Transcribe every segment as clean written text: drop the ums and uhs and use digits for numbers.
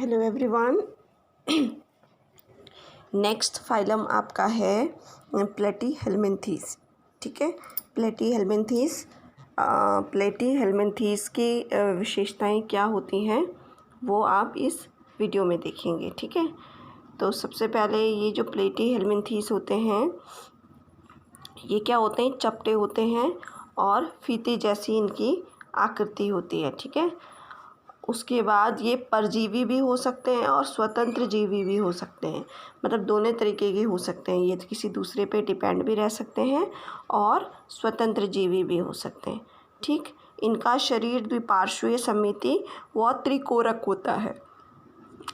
Hello everyone. Next phylum आपका है प्लेटीहेल्मिन्थीस। ठीक है, प्लेटीहेल्मिन्थीस की विशेषताएं क्या होती हैं वो आप इस वीडियो में देखेंगे। ठीक है, तो सबसे पहले ये जो प्लेटीहेल्मिन्थीस होते हैं ये क्या होते हैं, चपटे होते हैं और फीते जैसी इनकी आकृति होती है। ठीक है, उसके बाद ये परजीवी भी हो सकते हैं और स्वतंत्र जीवी भी हो सकते हैं, मतलब दोनों तरीके के हो सकते हैं। ये किसी दूसरे पे डिपेंड भी रह सकते हैं और स्वतंत्र जीवी भी हो सकते हैं। ठीक, इनका शरीर द्विपार्श्वीय समिति व त्रिकोरक होता है,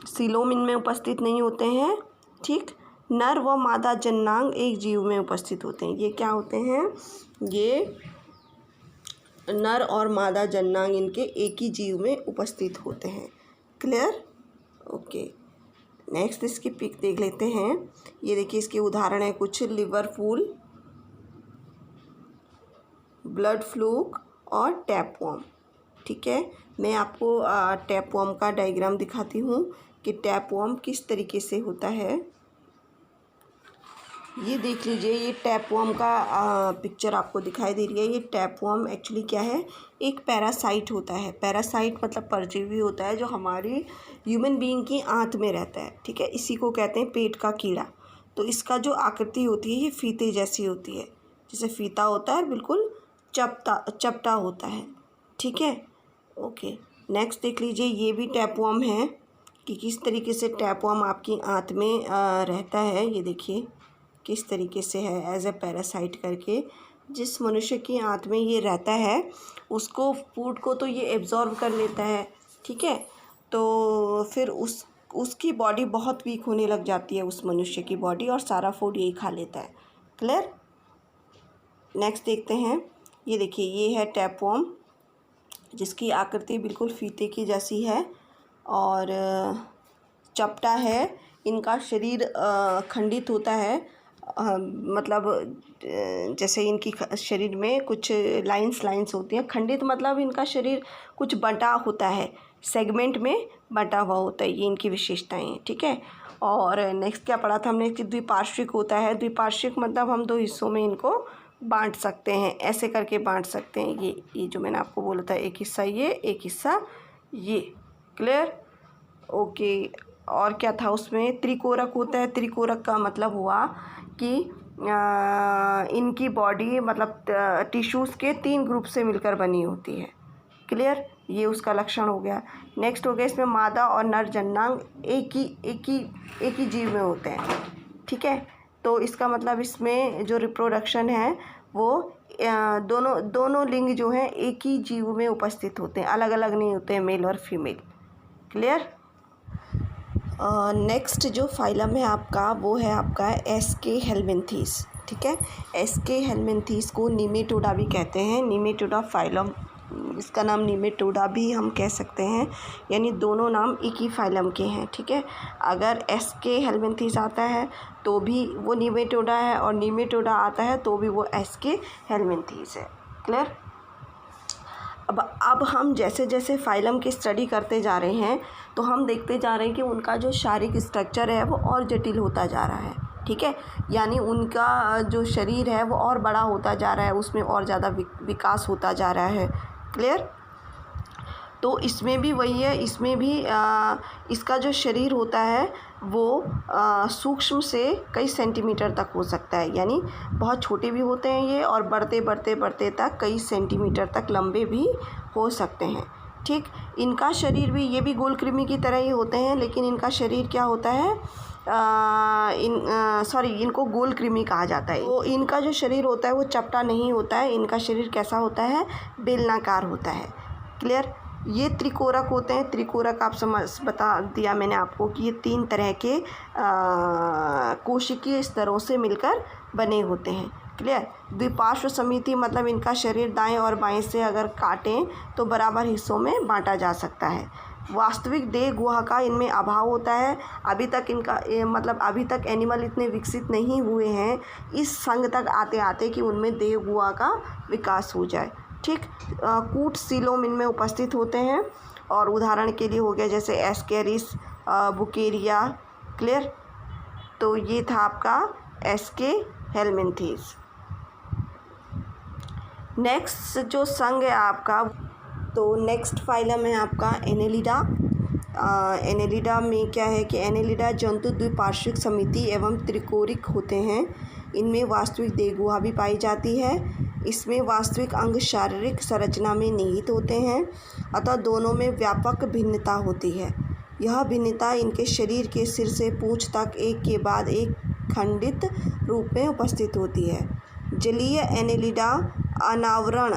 सीलोम इनमें उपस्थित नहीं होते हैं। ठीक, नर व मादा जननांग एक जीव में उपस्थित होते हैं। ये क्या होते हैं, ये नर और मादा जननांग इनके एक ही जीव में उपस्थित होते हैं। क्लियर? ओके, नेक्स्ट इसकी पिक देख लेते हैं। ये देखिए, इसके उदाहरण है कुछ, लिवर फूल, ब्लड फ्लूक और टैपवर्म। ठीक है, मैं आपको टैपवर्म का डायग्राम दिखाती हूँ कि टैपवर्म किस तरीके से होता है। ये देख लीजिए, ये टैपवर्म का पिक्चर आपको दिखाई दे रही है। ये टैपवर्म एक्चुअली क्या है, एक पैरासाइट होता है। पैरासाइट मतलब परजीवी होता है जो हमारी ह्यूमन बीइंग की आंत में रहता है। ठीक है, इसी को कहते हैं पेट का कीड़ा। तो इसका जो आकृति होती है ये फीते जैसी होती है, जैसे फीता होता है, बिल्कुल चपटा होता है। ठीक है, ओके, नेक्स्ट देख लीजिए, ये भी टैपवर्म है कि किस तरीके से टैपवर्म आपकी आंत में रहता है। ये देखिए किस तरीके से है, एज ए पैरासाइट करके। जिस मनुष्य की आंत में ये रहता है उसको फूड को तो ये एब्जॉर्ब कर लेता है। ठीक है, तो फिर उसकी बॉडी बहुत वीक होने लग जाती है, उस मनुष्य की बॉडी, और सारा फूड यही खा लेता है। क्लियर? नेक्स्ट देखते हैं। ये देखिए, ये है टैपवर्म जिसकी आकृति बिल्कुल फीते की जैसी है और चपटा है। इनका शरीर खंडित होता है, मतलब जैसे इनकी शरीर में कुछ लाइंस होती हैं। खंडित मतलब इनका शरीर कुछ बंटा होता है, सेगमेंट में बंटा हुआ होता है। ये इनकी विशेषताएं हैं। ठीक है, और नेक्स्ट क्या पढ़ा था हमने कि द्विपार्श्विक होता है। द्विपार्श्विक मतलब हम दो हिस्सों में इनको बांट सकते हैं, ऐसे करके बांट सकते हैं। ये जो मैंने आपको बोला था, एक हिस्सा ये, एक हिस्सा ये। क्लियर? ओके, और क्या था उसमें, त्रिकोरक होता है। त्रिकोरक का मतलब हुआ कि इनकी बॉडी मतलब टिश्यूज़ के 3 ग्रुप से मिलकर बनी होती है। क्लियर? ये उसका लक्षण हो गया। नेक्स्ट हो गया, इसमें मादा और नर जननांग एक ही जीव में होते हैं। ठीक है, तो इसका मतलब इसमें जो रिप्रोडक्शन है वो दोनों लिंग जो हैं एक ही जीव में उपस्थित होते हैं, अलग अलग नहीं होते हैं, मेल और फीमेल। क्लियर? नेक्स्ट जो फाइलम है आपका वो है आपका एसके हेल्मिन्थीस। ठीक है, एसके हेल्मिन्थीस को नीमेटोडा भी कहते हैं। नीमेटोडा फाइलम, इसका नाम नीमेटोडा भी हम कह सकते हैं, यानी दोनों नाम एक ही फाइलम के हैं। ठीक है, अगर एसके हेल्मिन्थीस आता है तो भी वो नीमेटोडा है, और नीमेटोडा आता है तो भी वो एसके हेल्मिन्थीस है। क्लियर? अब हम जैसे जैसे फाइलम की स्टडी करते जा रहे हैं तो हम देखते जा रहे हैं कि उनका जो शारीरिक स्ट्रक्चर है वो और जटिल होता जा रहा है। ठीक है, यानी उनका जो शरीर है वो और बड़ा होता जा रहा है, उसमें और ज़्यादा विकास होता जा रहा है। क्लियर? तो इसमें भी वही है, इसमें भी इसका जो शरीर होता है वो सूक्ष्म से कई सेंटीमीटर तक हो सकता है, यानी बहुत छोटे भी होते हैं ये, और बढ़ते तक कई सेंटीमीटर तक लंबे भी हो सकते हैं। ठीक, इनका शरीर भी, ये भी गोलकृमि की तरह ही होते हैं, लेकिन इनका शरीर क्या होता है, इनको गोलकृमि कहा जाता है। तो इनका जो शरीर होता है वो चपटा नहीं होता है, इनका शरीर कैसा होता है, बेलनाकार होता है। क्लियर? ये त्रिकोरक होते हैं। त्रिकोरक आप बता दिया मैंने आपको कि ये 3 तरह के कोशिकीय स्तरों से मिलकर बने होते हैं। क्लियर? द्विपार्श्व समिति मतलब इनका शरीर दाएं और बाएं से अगर काटें तो बराबर हिस्सों में बांटा जा सकता है। वास्तविक देह गुहा का इनमें अभाव होता है। अभी तक एनिमल इतने विकसित नहीं हुए हैं इस संग तक आते आते कि उनमें देह गुहा का विकास हो जाए। ठीक, कूट सीलोम इनमें उपस्थित होते हैं, और उदाहरण के लिए हो गया जैसे एस्केरिस, बुकेरिया। क्लियर। तो ये था आपका एसके हेलमिंथेस। नेक्स्ट जो संघ है आपका, तो नेक्स्ट फाइलम है आपका एनेलिडा। एनेलिडा में क्या है कि एनेलिडा जंतु द्विपार्श्विक समिति एवं त्रिकोरिक होते हैं। इनमें वास्तविक देहगुहा भी पाई जाती है। इसमें वास्तविक अंग शारीरिक संरचना में निहित होते हैं, अतः दोनों में व्यापक भिन्नता होती है। यह भिन्नता इनके शरीर के सिर से पूंछ तक एक के बाद एक खंडित रूप में उपस्थित होती है। जलीय एनेलिडा अलवण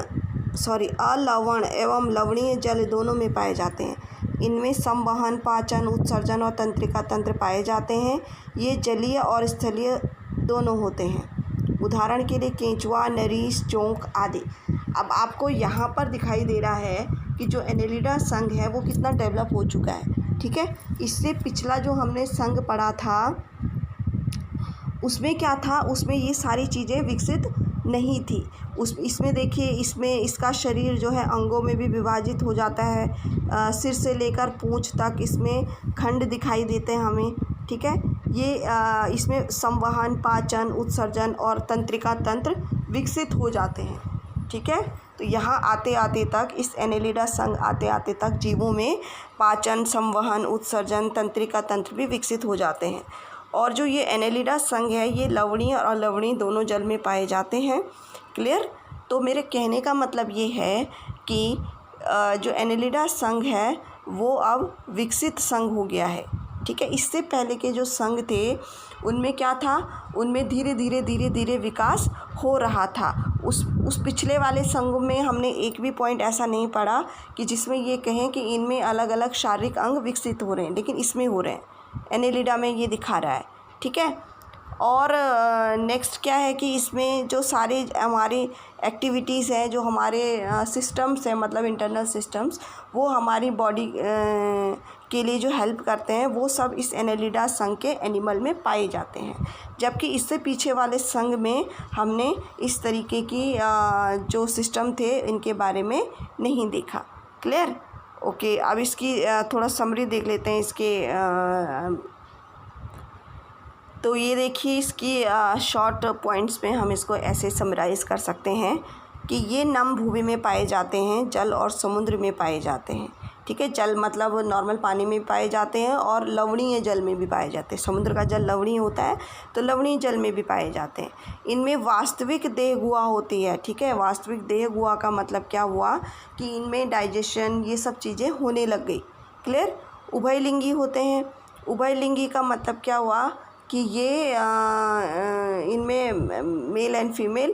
एवं लवणीय जल दोनों में पाए जाते हैं। इनमें संवहन, पाचन, उत्सर्जन और तंत्रिका तंत्र पाए जाते हैं। ये जलीय और स्थलीय दोनों होते हैं। उदाहरण के लिए केंचुआ, नरीश, जोंक आदि। अब आपको यहाँ पर दिखाई दे रहा है कि जो एनेलिडा संघ है वो कितना डेवलप हो चुका है। ठीक है। इससे पिछला जो हमने संघ पढ़ा था उसमें क्या था, उसमें ये सारी चीज़ें विकसित नहीं थी। इसमें देखिए, इसमें इसका शरीर जो है अंगों में भी विभाजित हो जाता है। सिर से लेकर पूंछ तक इसमें खंड दिखाई देते हैं हमें। ठीक है। ये इसमें संवहन, पाचन, उत्सर्जन और तंत्रिका तंत्र विकसित हो जाते हैं। ठीक है। तो यहाँ आते आते तक, इस एनेलिडा संघ आते आते तक जीवों में पाचन, संवहन, उत्सर्जन, तंत्रिका तंत्र भी विकसित हो जाते हैं। और जो ये एनेलिडा संघ है ये लवणीय और अलवणीय दोनों जल में पाए जाते हैं। क्लियर। तो मेरे कहने का मतलब ये है कि जो एनेलिडा संघ है वो अब विकसित संघ हो गया है। ठीक है। इससे पहले के जो संघ थे उनमें क्या था, उनमें धीरे धीरे विकास हो रहा था। उस पिछले वाले संघ में हमने एक भी पॉइंट ऐसा नहीं पढ़ा कि जिसमें ये कहें कि इनमें अलग अलग शारीरिक अंग विकसित हो रहे हैं, लेकिन इसमें हो रहे हैं। एनेलिडा में ये दिखा रहा है। ठीक है। और नेक्स्ट क्या है कि इसमें जो सारे हमारी एक्टिविटीज़ हैं, जो हमारे सिस्टम्स हैं, मतलब इंटरनल सिस्टम्स, वो हमारी बॉडी के लिए जो हेल्प करते हैं वो सब इस एनेलिडा संघ के एनिमल में पाए जाते हैं। जबकि इससे पीछे वाले संघ में हमने इस तरीके की जो सिस्टम थे इनके बारे में नहीं देखा। क्लियर। ओके। अब इसकी थोड़ा समरी देख लेते हैं इसके। तो ये देखिए, इसकी शॉर्ट पॉइंट्स में हम इसको ऐसे समराइज़ कर सकते हैं कि ये नम भूमि में पाए जाते हैं, जल और समुद्र में पाए जाते हैं। ठीक है। जल मतलब नॉर्मल पानी में पाए जाते हैं और लवणीय जल में भी पाए जाते हैं। समुद्र का जल लवणीय होता है तो लवणीय जल में भी पाए जाते हैं। इनमें वास्तविक देहगुहा होती है। ठीक है। वास्तविक देहगुहा का मतलब क्या हुआ कि इनमें डाइजेशन ये सब चीज़ें होने लग गई। क्लियर। उभयलिंगी होते हैं। उभयलिंगी का मतलब क्या हुआ कि ये इनमें मेल एंड फीमेल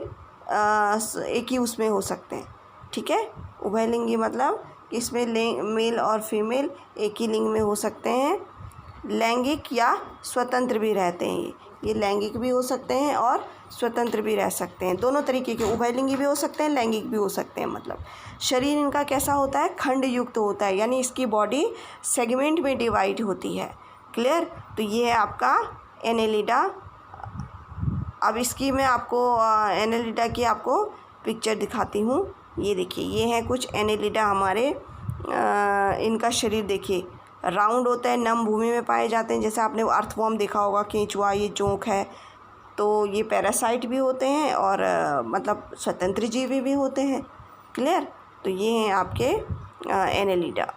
एक ही उसमें हो सकते हैं। ठीक है। उभयलिंगी मतलब इसमें मेल और फीमेल एक ही लिंग में हो सकते हैं। लैंगिक या स्वतंत्र भी रहते हैं। ये लैंगिक भी हो सकते हैं और स्वतंत्र भी रह सकते हैं। दोनों तरीके के उभयलिंगी भी हो सकते हैं, लैंगिक भी हो सकते हैं। मतलब शरीर इनका कैसा होता है, खंड युक्त होता है, यानी इसकी बॉडी सेगमेंट में डिवाइड होती है। क्लियर। तो ये है आपका एनेलिडा। अब इसकी मैं आपको एनेलिडा की आपको पिक्चर दिखाती हूँ। ये देखिए, ये हैं कुछ एनेलिडा हमारे। इनका शरीर देखिए राउंड होता है, नम भूमि में पाए जाते हैं। जैसे आपने अर्थवॉर्म देखा होगा, केंचुआ, ये जोंक है। तो ये पैरासाइट भी होते हैं और मतलब स्वतंत्र जीवी भी होते हैं। क्लियर। तो ये हैं आपके एनेलिडा।